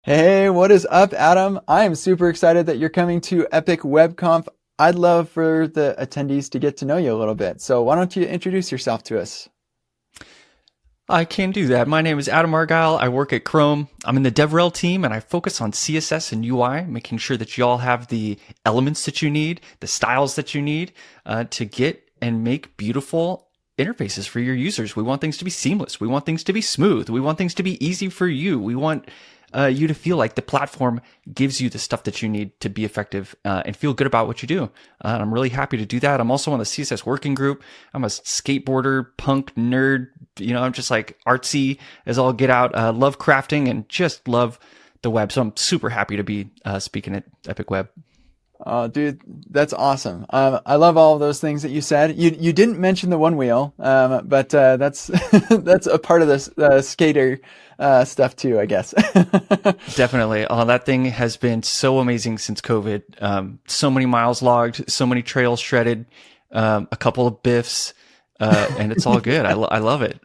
Hey, what is up, Adam? I am super excited that you're coming to Epic WebConf. I'd love for the attendees to get to know you a little bit. So why don't you introduce yourself to us? I can do that. My name is Adam Argyle. I work at Chrome. I'm in the DevRel team and I focus on CSS and UI, making sure that you all have the elements that you need, the styles that you need to get and make beautiful interfaces for your users. We want things to be seamless. We want things to be smooth. We want things to be easy for you. We want you to feel like the platform gives you the stuff that you need to be effective and feel good about what you do. I'm really happy to do that. I'm also on the CSS working group. I'm a skateboarder, punk nerd. I'm just like artsy as all get out. Love crafting and just love the web. So I'm super happy to be speaking at Epic Web. Oh, dude, that's awesome. I love all of those things that you said. You didn't mention the one wheel, but that's that's a part of this skater stuff too, I guess. Definitely. Oh, that thing has been so amazing since COVID. So many miles logged, so many trails shredded, a couple of biffs, and it's all good. I love it.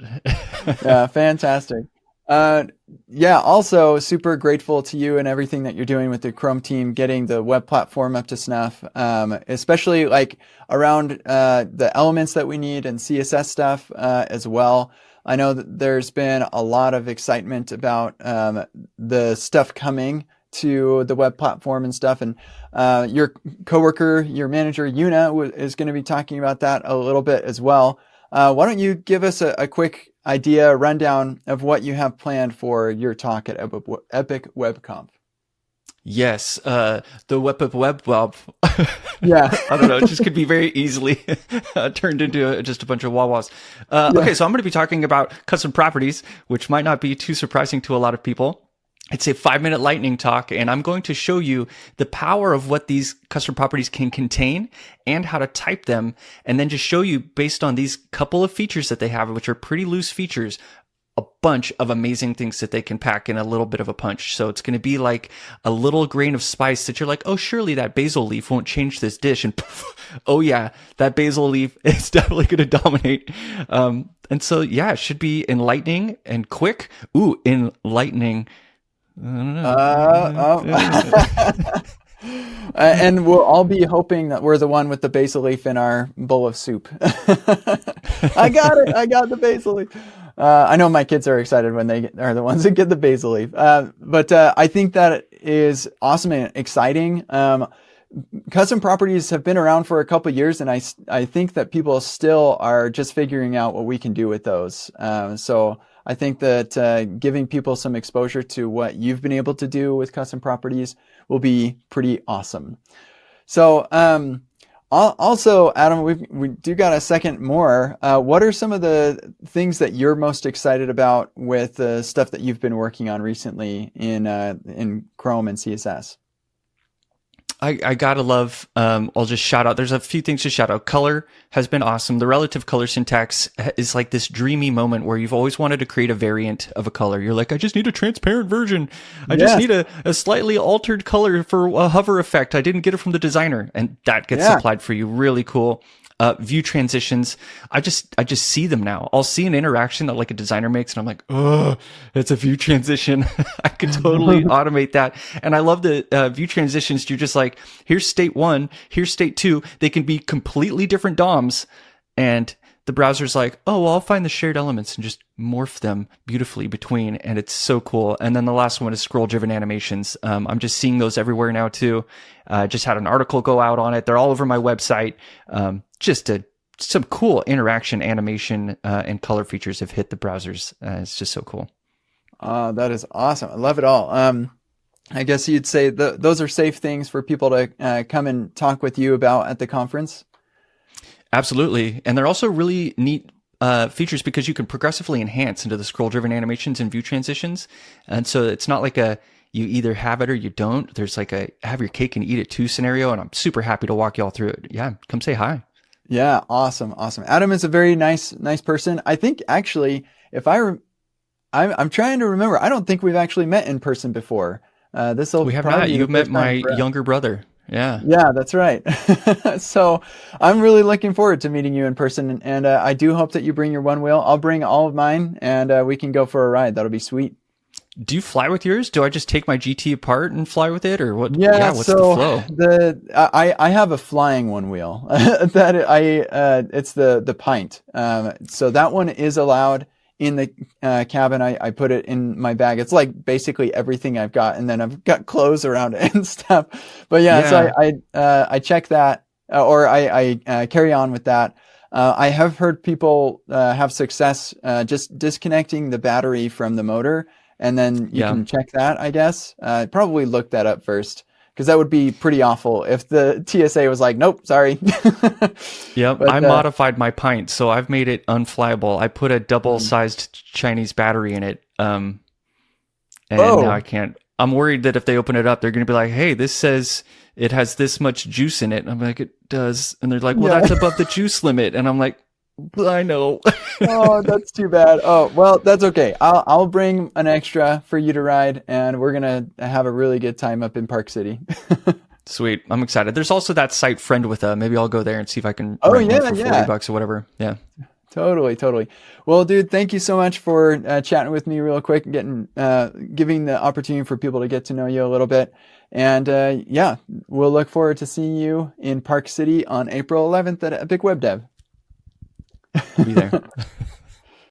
Yeah, fantastic. Uh, yeah, also super grateful to you and everything that you're doing with the Chrome team, getting the web platform up to snuff, especially like around the elements that we need and CSS stuff as well. I know that there's been a lot of excitement about the stuff coming to the web platform and stuff. And your coworker, your manager, Yuna, is going to be talking about that a little bit as well. Why don't you give us a quick idea, rundown of what you have planned for your talk at Epic WebConf? Yes, the web. Yeah. I don't know. It just could be very easily turned into just a bunch of wah-wahs. Yeah. Okay, so I'm going to be talking about custom properties, which might not be too surprising to a lot of people. It's a 5-minute lightning talk, and I'm going to show you the power of what these custom properties can contain and how to type them, and then just show you, based on these couple of features that they have, which are pretty loose features, a bunch of amazing things that they can pack in a little bit of a punch. So it's going to be like a little grain of spice that you're like, oh, surely that basil leaf won't change this dish. And poof, oh yeah, that basil leaf is definitely going to dominate. And so, yeah, it should be enlightening and quick. Ooh, enlightening. I don't know. And we'll all be hoping that we're the one with the basil leaf in our bowl of soup. I got it. I got the basil leaf. I know my kids are excited when they are the ones that get the basil leaf. But I think that is awesome and exciting. Custom properties have been around for a couple of years, and I think that people still are just figuring out what we can do with those. So I think that giving people some exposure to what you've been able to do with custom properties will be pretty awesome. So also, Adam, we do got a second more. What are some of the things that you're most excited about with the stuff that you've been working on recently in Chrome and CSS? I gotta love, I'll just shout out, there's a few things to shout out. Color has been awesome. The relative color syntax is like this dreamy moment where you've always wanted to create a variant of a color. You're like, I just need a transparent version. I just need a slightly altered color for a hover effect. I didn't get it from the designer. And that gets supplied for you. Really cool. View transitions. I just see them now. I'll see an interaction that like a designer makes and I'm like, oh, it's a view transition. I could totally automate that. And I love the view transitions. You're just like, here's state 1, here's state 2. They can be completely different DOMs. And the browser's like, oh, well, I'll find the shared elements and just morph them beautifully between. And it's so cool. And then the last one is scroll-driven animations. I'm just seeing those everywhere now too. Just had an article go out on it. They're all over my website. Some cool interaction, animation, and color features have hit the browsers. It's just so cool. That is awesome. I love it all. I guess you'd say those are safe things for people to come and talk with you about at the conference. Absolutely. And they're also really neat features because you can progressively enhance into the scroll-driven animations and view transitions. And so it's not like you either have it or you don't. There's like a have your cake and eat it too scenario. And I'm super happy to walk y'all through it. Yeah, come say hi. Yeah, awesome. Adam is a very nice person. I think actually, I'm trying to remember. I don't think we've actually met in person before. We have not. You've met my younger brother. Yeah. Yeah, that's right. So I'm really looking forward to meeting you in person. And I do hope that you bring your one wheel. I'll bring all of mine and we can go for a ride. That'll be sweet. Do you fly with yours? Do I just take my GT apart and fly with it, or what? Yeah, What's so the flow? I have a flying one wheel that it's the Pint. So that one is allowed in the cabin. I put it in my bag. It's like basically everything I've got, and then I've got clothes around it and stuff. But yeah, so I check that, or I carry on with that. I have heard people have success just disconnecting the battery from the motor, and then you can check that, I guess. Probably look that up first, because that would be pretty awful if the TSA was like, nope, sorry. Yep, But, I modified my Pint, so I've made it unflyable. I put a double-sized Chinese battery in it, and now I can't. I'm worried that if they open it up, they're going to be like, hey, this says it has this much juice in it. And I'm like, it does. And they're like, well, that's above the juice limit. And I'm like, I know. Oh, that's too bad. Oh, well, that's okay. I'll bring an extra for you to ride, and we're going to have a really good time up in Park City. Sweet. I'm excited. There's also that site Friend with maybe I'll go there and see if I can rent one for $40 or whatever. Yeah. Totally. Well, dude, thank you so much for chatting with me real quick and giving the opportunity for people to get to know you a little bit. And yeah, we'll look forward to seeing you in Park City on April 11th at Epic Web Dev. I'll be there.